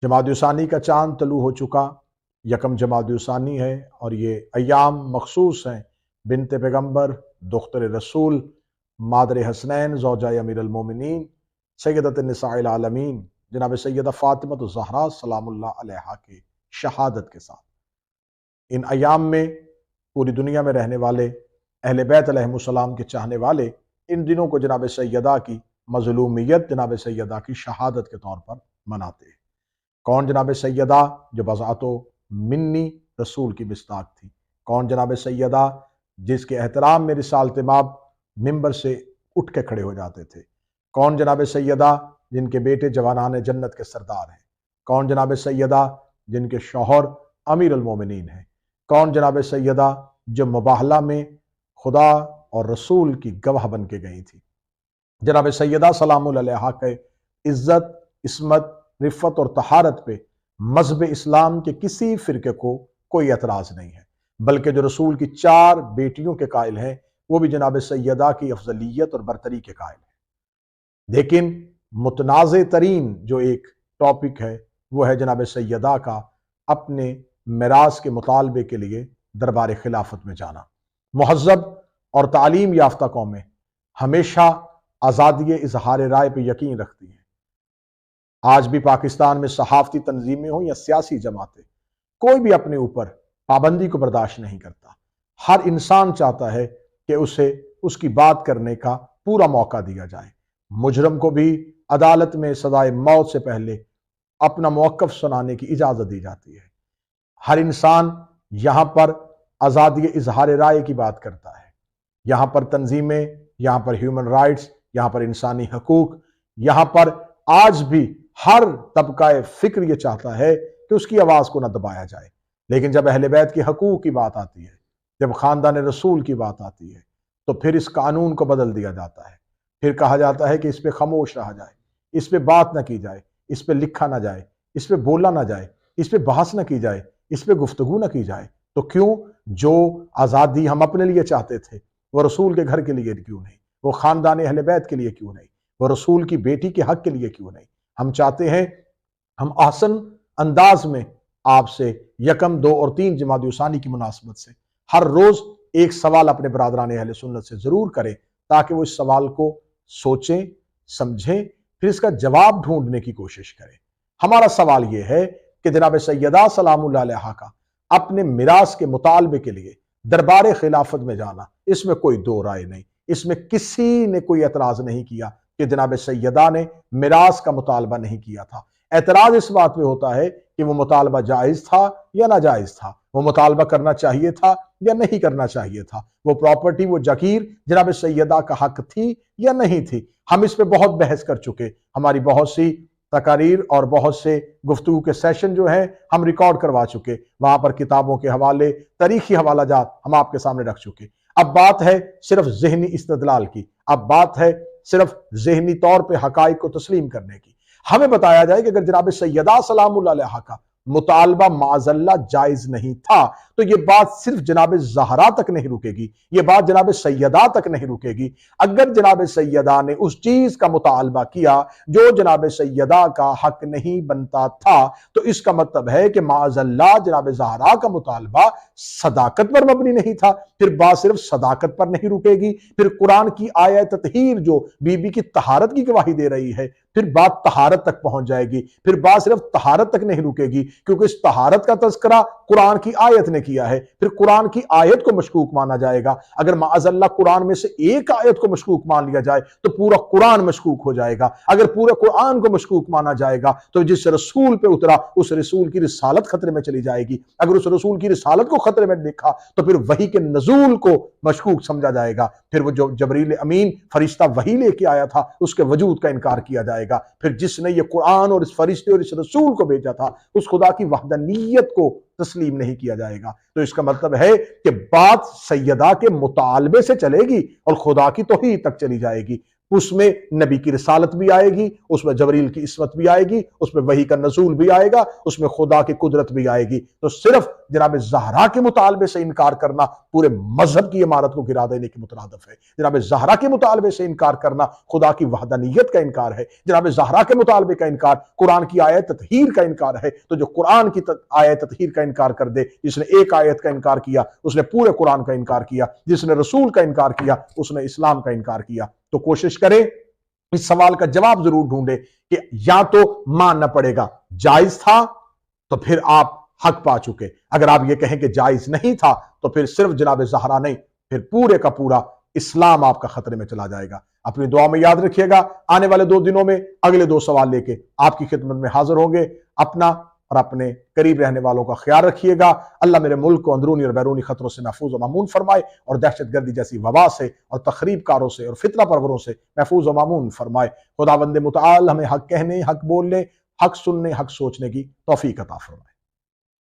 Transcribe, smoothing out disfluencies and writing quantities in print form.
जमादियुसानी का चांद तलू हो चुका, यकम जमादियुसानी है और ये अयाम मखसूस हैं बिनते पैगम्बर, दुख्तर रसूल, मादर हसनैन, ज़ौजा अमीरुल मोमिनीन, सैयदत निसाइल आलमीन जनाब सैयदा फ़ातिमा ज़हरा सलामुल्लाह अलैहा की शहादत के साथ इन अयाम में पूरी दुनिया में रहने वाले अहले बैत अलैहिमुस्सलाम के चाहने वाले इन दिनों को जनाब सैयदा की मज़लूमियत, जनाब सैयदा की शहादत के तौर पर मनाते हैं। कौन जनाब सैयदा जो बज़ातो मिन्नी रसूल की मिस्ताक थी? कौन जनाब सैयदा जिसके एहतराम में रिसालत माब मिंबर से उठ के खड़े हो जाते थे? कौन जनाब सैयदा जिनके बेटे जवानान जन्नत के सरदार हैं? कौन जनाब सैयदा जिनके शौहर अमीरुल मोमिनीन हैं? कौन जनाब सैयदा जो मुबाहला में खुदा और रसूल की गवाह बन के गई थी? जनाब सैयदा सलामुल्लाह अलैहा के इज़्ज़त, इस्मत, रिफ़त और तहारत पे मज़हब इस्लाम के किसी फ़िरके को कोई एतराज़ नहीं है, बल्कि जो रसूल की 4 बेटियों के कायल हैं वो भी जनाब सैयदा की अफजलियत और बरतरी के कायल हैं। लेकिन मुतनाज़ तरीन जो एक टॉपिक है वो है जनाब सैयदा का अपने मिरास के मुतालबे के लिए दरबार खिलाफत में जाना। मुहज़्ज़ब और तालीम याफ्ता कौमें हमेशा आज़ादी इजहार राय पर यकीन रखती हैं। आज भी पाकिस्तान में सहाफ़ती तंजीमें हों या सियासी जमातें, कोई भी अपने ऊपर पाबंदी को बर्दाश्त नहीं करता। हर इंसान चाहता है कि उसे उसकी बात करने का पूरा मौका दिया जाए। मुजरम को भी अदालत में सजाए मौत से पहले अपना मौक़िफ़ सुनाने की इजाज़त दी जाती है। हर इंसान यहाँ पर आज़ादी इजहार राय की बात करता है। यहाँ पर तंजीमें, यहाँ पर ह्यूमन राइट्स, यहाँ पर इंसानी हकूक, यहाँ पर आज भी हर तबका फिक्र ये चाहता है कि उसकी आवाज़ को ना दबाया जाए। लेकिन जब अहले बैत के हकूक की बात आती है, जब ख़ानदान रसूल की बात आती है, तो फिर इस कानून को बदल दिया जाता है। फिर कहा जाता है कि इस पर खामोश रहा जाए, इस पर बात ना की जाए, इस पर लिखा ना जाए, इस पर बोला ना जाए, इस पर बहस ना की जाए, इस पर गुफ्तगू ना की जाए। तो क्यों? जो आज़ादी हम अपने लिए चाहते थे वो रसूल के घर के लिए क्यों नहीं? वो ख़ानदान अहले बैत के लिए क्यों नहीं? वो रसूल की बेटी के हक के लिए क्यों नहीं? हम चाहते हैं हम आसन अंदाज में आपसे यकम, 2 और 3 जमादियुसानी की मुनासबत से हर रोज एक सवाल अपने बरादरान अहले सुन्नत से जरूर करें, ताकि वो इस सवाल को सोचें, समझें, फिर इसका जवाब ढूंढने की कोशिश करें। हमारा सवाल यह है कि जनाब सैयदा सलामुल्लाह अलैहा का अपने मिरास के मुतालबे के लिए दरबार खिलाफत में जाना, इसमें कोई दो राय नहीं। इसमें किसी ने कोई एतराज नहीं किया कि जनाब सैयदा ने मिरास का मुतालबा नहीं किया था। एतराज इस बात पे होता है कि वो मुतालबा जायज था या नाजायज था, वो मुतालबा करना चाहिए था या नहीं करना चाहिए था, वो प्रॉपर्टी, वो जकीर जनाब सैयदा का हक थी या नहीं थी। हम इस पे बहुत बहस कर चुके, हमारी बहुत सी तकारीर और बहुत से गुफ्तगू के सेशन जो है हम रिकॉर्ड करवा चुके, वहां पर किताबों के हवाले, तारीखी हवाला जात हम आपके सामने रख चुके। अब बात है सिर्फ ज़हनी इस्तदलाल की, अब बात है सिर्फ ज़हनी तौर पे हकाइक को तस्लीम करने की। हमें बताया जाए कि अगर जनाब सैयदा सलामुल्लाह अलैहा का मुतालबा माज़ल्ला जायज नहीं था, तो यह बात सिर्फ जनाब ज़हरा तक नहीं रुकेगी, यह बात जनाब सैयदा तक नहीं रुकेगी। अगर जनाब सैयदा ने उस चीज का मुतालबा किया जो जनाब सैयदा का हक नहीं बनता था, तो इसका मतलब है कि माज़ल्ला जनाब ज़हरा का मुतालबा सदाकत पर मबनी नहीं था। फिर बात सिर्फ सदाकत पर नहीं रुकेगी, फिर कुरान की आयत ततहीर जो बीबी की तहारत की गवाही दे रही है, फिर बात तहारत तक पहुंच जाएगी। फिर बात सिर्फ तहारत तक नहीं रुकेगी, क्योंकि इस तहारत का तज़किरा कुरान की आयत ने किया है। फिर कुरान की आयत को मशकूक माना जाएगा। अगर माअज़ल्लाह कुरान में से एक आयत को मशकूक मान लिया जाए तो पूरा कुरान मशकूक हो जाएगा। अगर पूरे कुरान को मशकूक माना जाएगा तो जिस रसूल पे उतरा उस रसूल की रिसालत खतरे में चली जाएगी। अगर उस रसूल की रिसालत को खतरे में देखा तो फिर वही के नजूल को मशकूक समझा जाएगा। फिर वो जो जबरील अमीन फरिश्ता वही लेके आया था उसके वजूद का इनकार किया जाएगा। फिर जिसने ये कुरान और इस फरिश्ते और इस रसूल को भेजा था उस खुदा की वहदानियत को तस्लीम नहीं किया जाएगा। तो इसका मतलब है कि बात सैयदा के मुतालबे से चलेगी और खुदा की तौहीद तक चली जाएगी। उसमें नबी की रिसालत भी आएगी, उसमें जबरील की इस्मत भी आएगी, उसमें वही का नज़ूल भी आएगा, उसमें खुदा की कुदरत भी आएगी। तो सिर्फ जनाब ज़हरा के मुतालबे से इनकार करना पूरे मजहब की इमारत को गिरा देने के मुतरादिफ है। जनाब ज़हरा के मुतालबे से इनकार करना खुदा की वहदानियत का इनकार है। जनाब ज़हरा के मुतालबे का इनकार कुरान की आयत ततहीर का इनकार है। तो जो कुरान की आयत ततहीर का इनकार कर दे, जिसने एक आयत का इनकार किया उसने पूरे कुरान का इनकार किया, जिसने रसूल का इनकार किया उसने इस्लाम का इनकार किया। तो कोशिश करें इस सवाल का जवाब जरूर ढूंढे कि या तो मानना पड़ेगा जायज था तो फिर आप हक पा चुके, अगर आप ये कहें कि जायज नहीं था तो फिर सिर्फ जनाब ज़हरा नहीं, फिर पूरे का पूरा इस्लाम आपका खतरे में चला जाएगा। अपनी दुआ में याद रखिएगा, आने वाले 2 दिनों में अगले 2 सवाल लेके आपकी खिदमत में हाजिर होंगे। अपना और अपने करीब रहने वालों का ख्याल रखिएगा। अल्लाह मेरे मुल्क को अंदरूनी और बैरूनी खतरों से महफूज और मामून फरमाए और दहशतगर्दी जैसी वबा से और तखरीबकारों से और फितना परवरों से महफूज और मामून फरमाए। खुदावंद मुतआल हमें हक कहने, हक बोलने, हक सुनने, हक सोचने की तौफीक अता फरमाए।